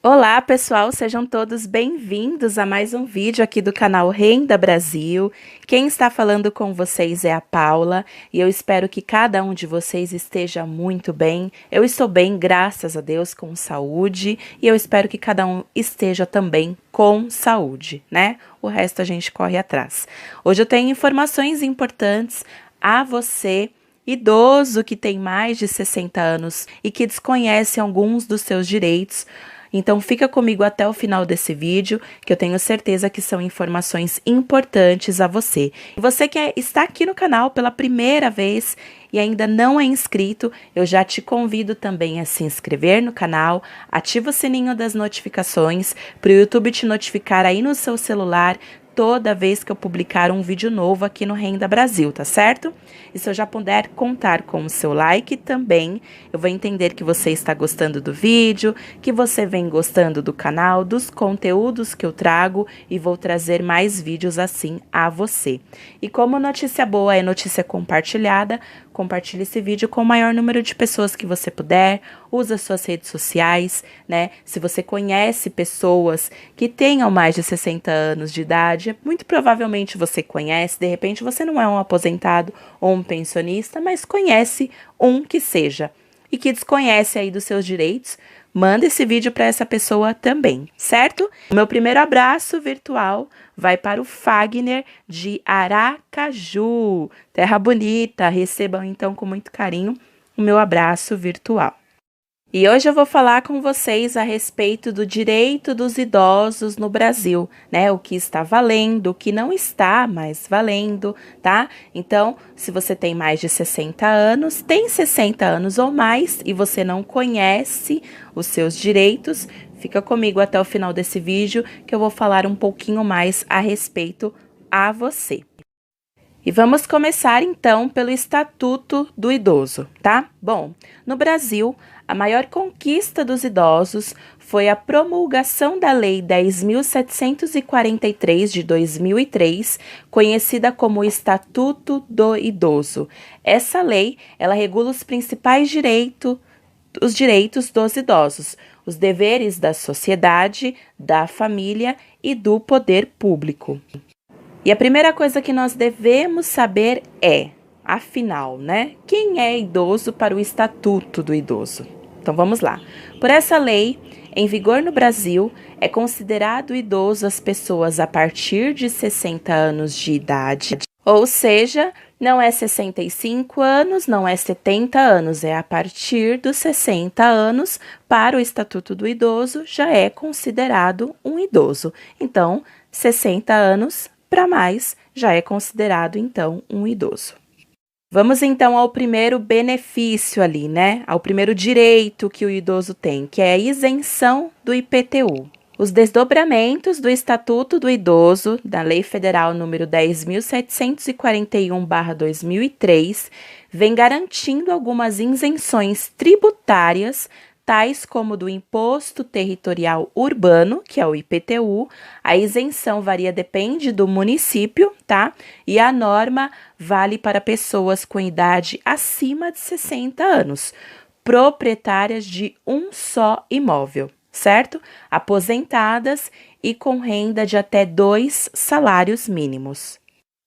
Olá, pessoal, sejam todos bem-vindos a mais um vídeo aqui do canal Renda Brasil. Quem está falando com vocês é a Paula e eu espero que cada um de vocês esteja muito bem. Eu estou bem, graças a Deus, com saúde e eu espero que cada um esteja também com saúde, né? O resto a gente corre atrás. Hoje eu tenho informações importantes a você, idoso que tem mais de 60 anos e que desconhece alguns dos seus direitos. Então fica comigo até o final desse vídeo, que eu tenho certeza que são informações importantes a você. E você que está aqui no canal pela primeira vez e ainda não é inscrito, eu já te convido também a se inscrever no canal, ativa o sininho das notificações para o YouTube te notificar aí no seu celular toda vez que eu publicar um vídeo novo aqui no Renda Brasil, tá certo? E se eu já puder contar com o seu like também, eu vou entender que você está gostando do vídeo, que você vem gostando do canal, dos conteúdos que eu trago e vou trazer mais vídeos assim a você. E como notícia boa é notícia compartilhada, compartilhe esse vídeo com o maior número de pessoas que você puder, usa suas redes sociais, né? Se você conhece pessoas que tenham mais de 60 anos de idade, muito provavelmente você conhece, de repente você não é um aposentado ou um pensionista, mas conhece um que seja e que desconhece aí dos seus direitos, manda esse vídeo para essa pessoa também, certo? O meu primeiro abraço virtual vai para o Fagner de Aracaju, terra bonita. Recebam então com muito carinho o meu abraço virtual. E hoje eu vou falar com vocês a respeito do direito dos idosos no Brasil, né? O que está valendo, o que não está mais valendo, tá? Então, se você tem mais de 60 anos, tem 60 anos ou mais e você não conhece os seus direitos, fica comigo até o final desse vídeo que eu vou falar um pouquinho mais a respeito a você. E vamos começar então pelo Estatuto do Idoso, tá? Bom, no Brasil, a maior conquista dos idosos foi a promulgação da Lei 10.743 de 2003, conhecida como Estatuto do Idoso. Essa lei, ela regula os principais os direitos dos idosos, os deveres da sociedade, da família e do poder público. E a primeira coisa que nós devemos saber é, afinal, né? Quem é idoso para o Estatuto do Idoso? Então vamos lá. Por essa lei, em vigor no Brasil, é considerado idoso as pessoas a partir de 60 anos de idade, ou seja, não é 65 anos, não é 70 anos, é a partir dos 60 anos, para o Estatuto do Idoso, já é considerado um idoso. Então, 60 anos para mais, já é considerado, então, um idoso. Vamos, então, ao primeiro benefício ali, né? Ao primeiro direito que o idoso tem, que é a isenção do IPTU. Os desdobramentos do Estatuto do Idoso, da Lei Federal número 10.741/2003, vem garantindo algumas isenções tributárias, tais como do Imposto Territorial Urbano, que é o IPTU. A isenção depende do município, tá? E a norma vale para pessoas com idade acima de 60 anos, proprietárias de um só imóvel, certo? Aposentadas e com renda de até 2 salários mínimos.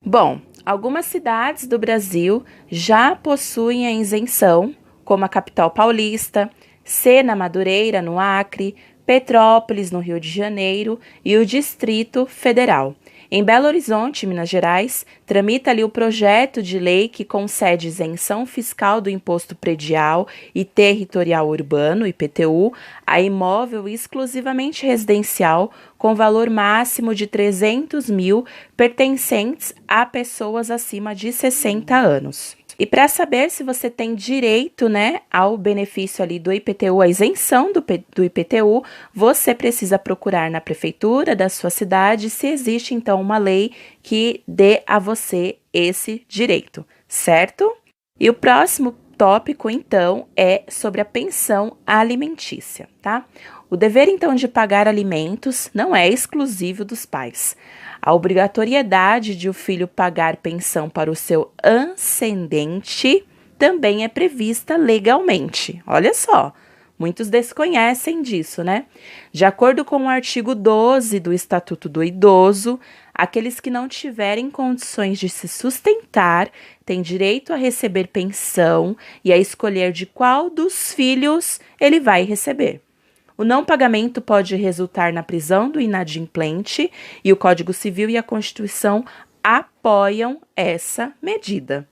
Bom, algumas cidades do Brasil já possuem a isenção, como a capital paulista, Sena Madureira, no Acre, Petrópolis, no Rio de Janeiro e o Distrito Federal. Em Belo Horizonte, Minas Gerais, tramita ali o projeto de lei que concede isenção fiscal do Imposto Predial e Territorial Urbano, IPTU, a imóvel exclusivamente residencial com valor máximo de 300 mil pertencentes a pessoas acima de 60 anos. E para saber se você tem direito, né, ao benefício ali do IPTU, a isenção do IPTU, você precisa procurar na prefeitura da sua cidade se existe, então, uma lei que dê a você esse direito, certo? E o próximo tópico, então, é sobre a pensão alimentícia, tá? O dever, então, de pagar alimentos não é exclusivo dos pais. A obrigatoriedade de o filho pagar pensão para o seu ascendente também é prevista legalmente. Olha só, Muitos desconhecem disso, né? De acordo com o artigo 12 do Estatuto do Idoso, aqueles que não tiverem condições de se sustentar têm direito a receber pensão e a escolher de qual dos filhos ele vai receber. O não pagamento pode resultar na prisão do inadimplente e o Código Civil e a Constituição apoiam essa medida.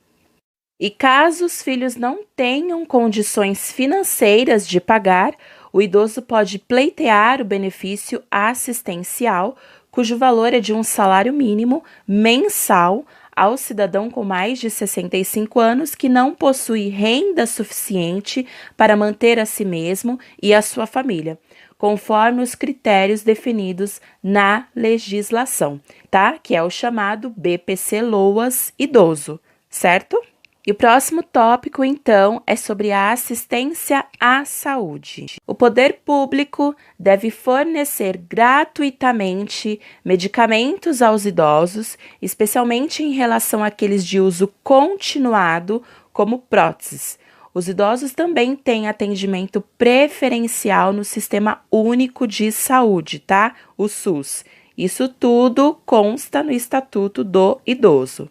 E caso os filhos não tenham condições financeiras de pagar, o idoso pode pleitear o benefício assistencial, cujo valor é de um salário mínimo mensal ao cidadão com mais de 65 anos que não possui renda suficiente para manter a si mesmo e a sua família, conforme os critérios definidos na legislação, tá? Que é o chamado BPC-LOAS idoso, certo? E o próximo tópico, então, é sobre a assistência à saúde. O poder público deve fornecer gratuitamente medicamentos aos idosos, especialmente em relação àqueles de uso continuado, como próteses. Os idosos também têm atendimento preferencial no Sistema Único de Saúde, tá? O SUS. Isso tudo consta no Estatuto do Idoso.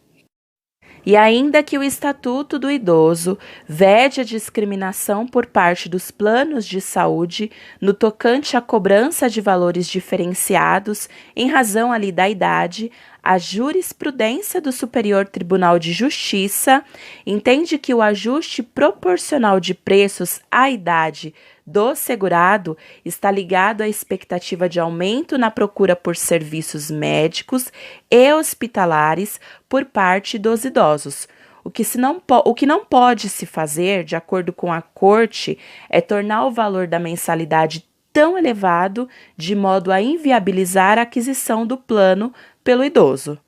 E ainda que o Estatuto do Idoso vede a discriminação por parte dos planos de saúde no tocante à cobrança de valores diferenciados em razão ali da idade, a jurisprudência do Superior Tribunal de Justiça entende que o ajuste proporcional de preços à idade do segurado está ligado à expectativa de aumento na procura por serviços médicos e hospitalares por parte dos idosos. O que não pode se fazer, de acordo com a Corte, é tornar o valor da mensalidade tão elevado de modo a inviabilizar a aquisição do plano pelo idoso.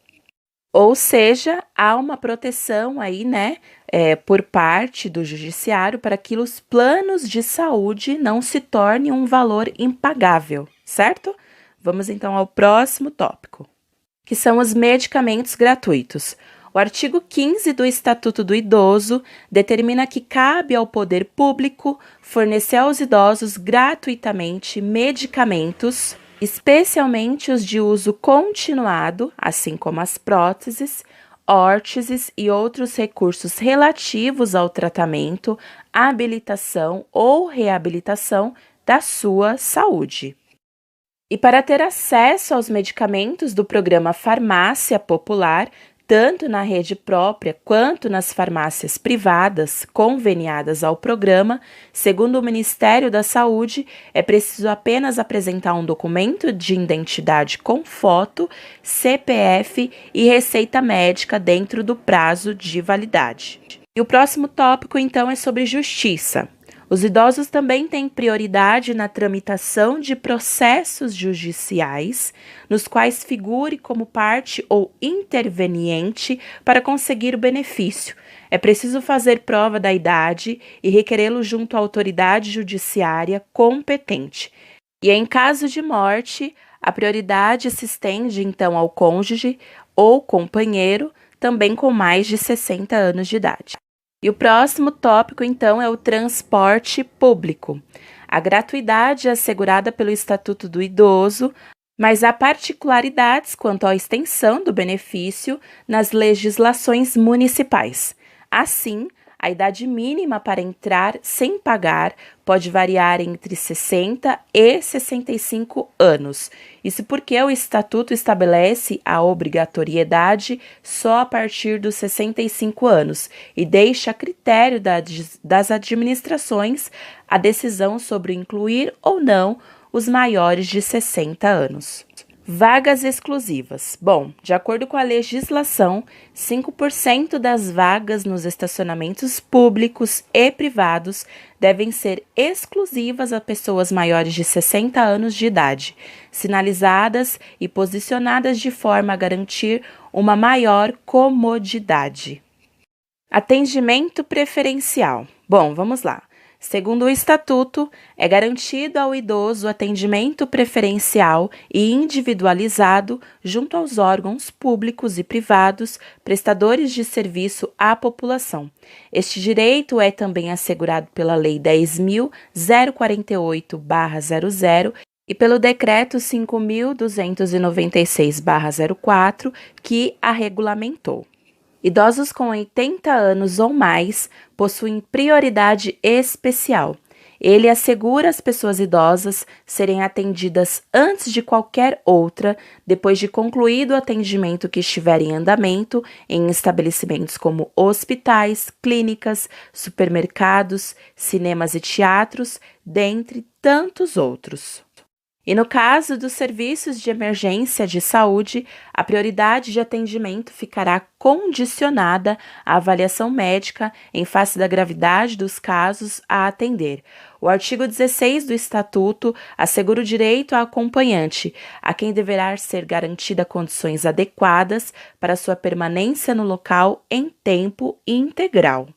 Ou seja, há uma proteção aí, né, por parte do judiciário para que os planos de saúde não se tornem um valor impagável, certo? Vamos então ao próximo tópico, que são os medicamentos gratuitos. O artigo 15 do Estatuto do Idoso determina que cabe ao poder público fornecer aos idosos gratuitamente medicamentos, especialmente os de uso continuado, assim como as próteses, órteses e outros recursos relativos ao tratamento, habilitação ou reabilitação da sua saúde. E para ter acesso aos medicamentos do programa Farmácia Popular, tanto na rede própria quanto nas farmácias privadas conveniadas ao programa, segundo o Ministério da Saúde, é preciso apenas apresentar um documento de identidade com foto, CPF e receita médica dentro do prazo de validade. E o próximo tópico, então, é sobre justiça. Os idosos também têm prioridade na tramitação de processos judiciais, nos quais figure como parte ou interveniente para conseguir o benefício. É preciso fazer prova da idade e requerê-lo junto à autoridade judiciária competente. E em caso de morte, a prioridade se estende então ao cônjuge ou companheiro, também com mais de 60 anos de idade. E o próximo tópico, então, é o transporte público. A gratuidade é assegurada pelo Estatuto do Idoso, mas há particularidades quanto à extensão do benefício nas legislações municipais. Assim, a idade mínima para entrar sem pagar pode variar entre 60 e 65 anos. Isso porque o Estatuto estabelece a obrigatoriedade só a partir dos 65 anos e deixa a critério das administrações a decisão sobre incluir ou não os maiores de 60 anos. Vagas exclusivas. Bom, de acordo com a legislação, 5% das vagas nos estacionamentos públicos e privados devem ser exclusivas a pessoas maiores de 60 anos de idade, sinalizadas e posicionadas de forma a garantir uma maior comodidade. Atendimento preferencial. Bom, vamos lá. Segundo o Estatuto, é garantido ao idoso atendimento preferencial e individualizado junto aos órgãos públicos e privados prestadores de serviço à população. Este direito é também assegurado pela Lei 10.048/00 e pelo Decreto 5.296/04, que a regulamentou. Idosos com 80 anos ou mais possuem prioridade especial. Ele assegura as pessoas idosas serem atendidas antes de qualquer outra, depois de concluído o atendimento que estiver em andamento em estabelecimentos como hospitais, clínicas, supermercados, cinemas e teatros, dentre tantos outros. E no caso dos serviços de emergência de saúde, a prioridade de atendimento ficará condicionada à avaliação médica em face da gravidade dos casos a atender. O artigo 16 do Estatuto assegura o direito a acompanhante, a quem deverá ser garantida condições adequadas para sua permanência no local em tempo integral.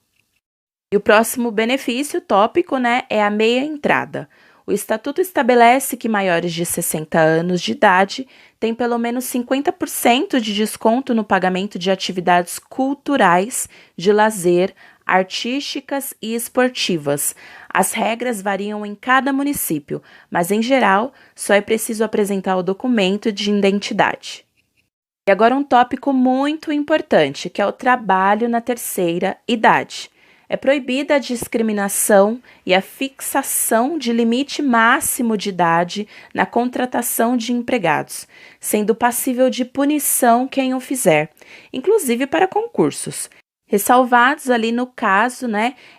E o próximo benefício tópico, é a meia entrada. O Estatuto estabelece que maiores de 60 anos de idade têm pelo menos 50% de desconto no pagamento de atividades culturais, de lazer, artísticas e esportivas. As regras variam em cada município, mas, em geral, só é preciso apresentar o documento de identidade. E agora um tópico muito importante, que é o trabalho na terceira idade. É proibida a discriminação e a fixação de limite máximo de idade na contratação de empregados, sendo passível de punição quem o fizer, inclusive para concursos, ressalvados ali no caso,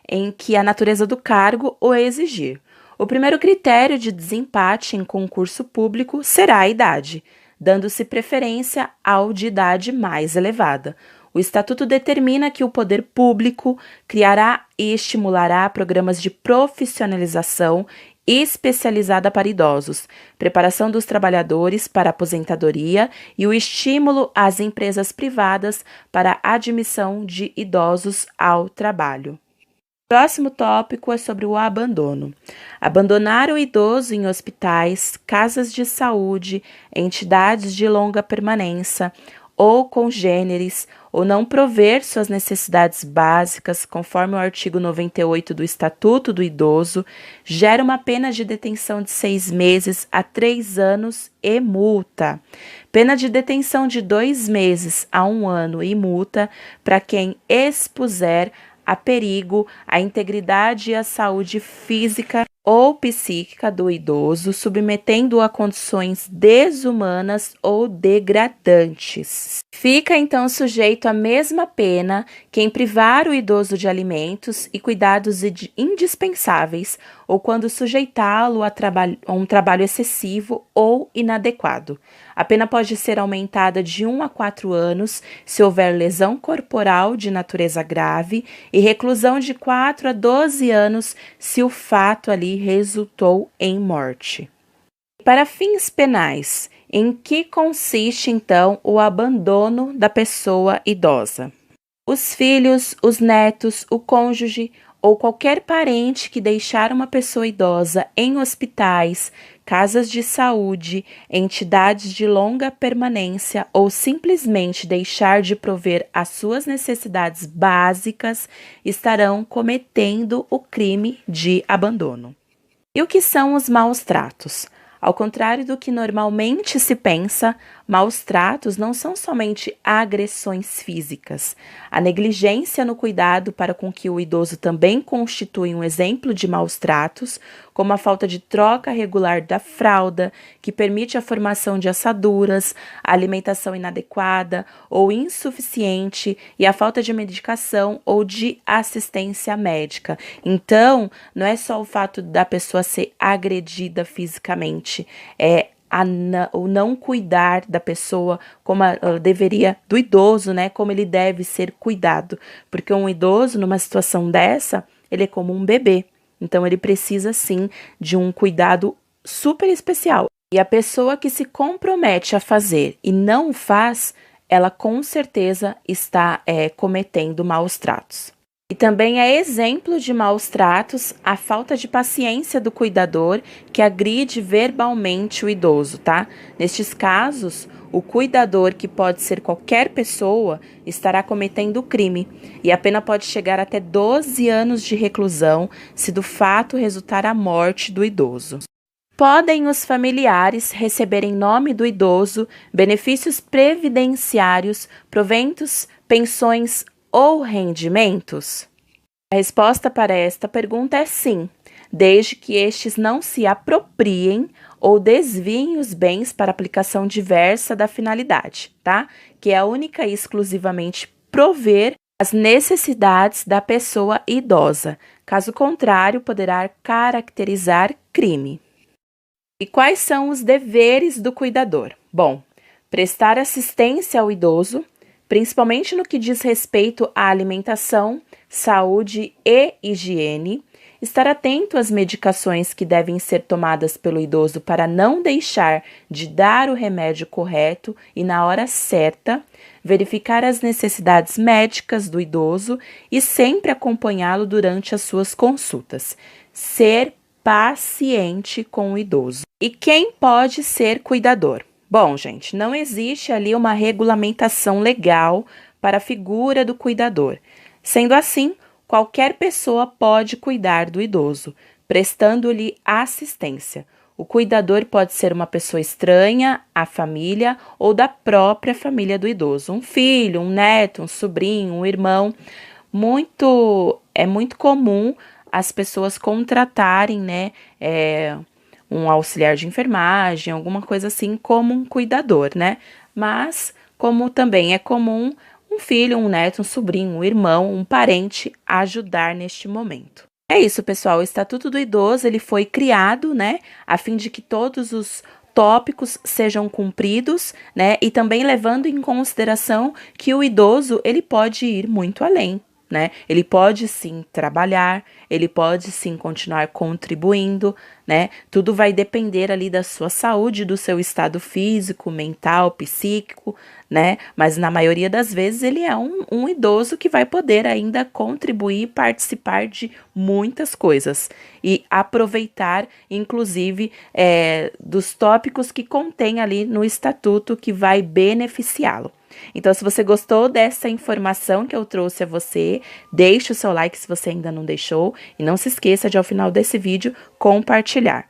em que a natureza do cargo o exigir. O primeiro critério de desempate em concurso público será a idade, dando-se preferência ao de idade mais elevada. O Estatuto determina que o poder público criará e estimulará programas de profissionalização especializada para idosos, preparação dos trabalhadores para aposentadoria e o estímulo às empresas privadas para a admissão de idosos ao trabalho. O próximo tópico é sobre o abandono. Abandonar o idoso em hospitais, casas de saúde, entidades de longa permanência ou congêneres, ou não prover suas necessidades básicas, conforme o artigo 98 do Estatuto do Idoso, gera uma pena de detenção de 6 meses a 3 anos e multa. Pena de detenção de 2 meses a 1 ano e multa para quem expuser a perigo a integridade e a saúde física ou psíquica do idoso, submetendo-o a condições desumanas ou degradantes. Fica então sujeito à mesma pena quem privar o idoso de alimentos e cuidados indispensáveis ou quando sujeitá-lo a um trabalho excessivo ou inadequado. A pena pode ser aumentada de 1 a 4 anos se houver lesão corporal de natureza grave e reclusão de 4 a 12 anos se o fato ali resultou em morte. Para fins penais, em que consiste então o abandono da pessoa idosa? Os filhos, os netos, o cônjuge ou qualquer parente que deixar uma pessoa idosa em hospitais, casas de saúde, entidades de longa permanência ou simplesmente deixar de prover as suas necessidades básicas estarão cometendo o crime de abandono. E o que são os maus tratos? Ao contrário do que normalmente se pensa, maus tratos não são somente agressões físicas. A negligência no cuidado para com que o idoso também constitui um exemplo de maus tratos, como a falta de troca regular da fralda, que permite a formação de assaduras, a alimentação inadequada ou insuficiente e a falta de medicação ou de assistência médica. Então, não é só o fato da pessoa ser agredida fisicamente, é o não cuidar da pessoa como ela deveria, do idoso, como ele deve ser cuidado. Porque um idoso, numa situação dessa, ele é como um bebê. Então, ele precisa, sim, de um cuidado super especial. E a pessoa que se compromete a fazer e não o faz, ela com certeza está cometendo maus tratos. E também é exemplo de maus tratos a falta de paciência do cuidador que agride verbalmente o idoso, tá? Nestes casos, o cuidador, que pode ser qualquer pessoa, estará cometendo crime e a pena pode chegar até 12 anos de reclusão se do fato resultar a morte do idoso. Podem os familiares receber em nome do idoso benefícios previdenciários, proventos, pensões ou rendimentos? A resposta para esta pergunta é sim, desde que estes não se apropriem ou desviem os bens para aplicação diversa da finalidade, tá? Que é única e exclusivamente prover as necessidades da pessoa idosa. Caso contrário, poderá caracterizar crime. E quais são os deveres do cuidador? Bom, prestar assistência ao idoso, principalmente no que diz respeito à alimentação, saúde e higiene, estar atento às medicações que devem ser tomadas pelo idoso para não deixar de dar o remédio correto e na hora certa, verificar as necessidades médicas do idoso e sempre acompanhá-lo durante as suas consultas. Ser paciente com o idoso. E quem pode ser cuidador? Bom, gente, não existe ali uma regulamentação legal para a figura do cuidador. Sendo assim, qualquer pessoa pode cuidar do idoso, prestando-lhe assistência. O cuidador pode ser uma pessoa estranha à família ou da própria família do idoso, um filho, um neto, um sobrinho, um irmão. É muito comum as pessoas contratarem, né, um auxiliar de enfermagem, alguma coisa assim, como um cuidador, né? Mas, como também é comum, um filho, um neto, um sobrinho, um irmão, um parente ajudar neste momento. É isso, pessoal. O Estatuto do Idoso, ele foi criado, né, a fim de que todos os tópicos sejam cumpridos, né, e também levando em consideração que o idoso, ele pode ir muito além, né? Ele pode sim trabalhar, ele pode sim continuar contribuindo, né? Tudo vai depender ali da sua saúde, do seu estado físico, mental, psíquico, né? Mas na maioria das vezes ele é um idoso que vai poder ainda contribuir e participar de muitas coisas e aproveitar, inclusive, dos tópicos que contém ali no estatuto que vai beneficiá-lo. Então, se você gostou dessa informação que eu trouxe a você, deixe o seu like se você ainda não deixou e não se esqueça de, ao final desse vídeo, compartilhar.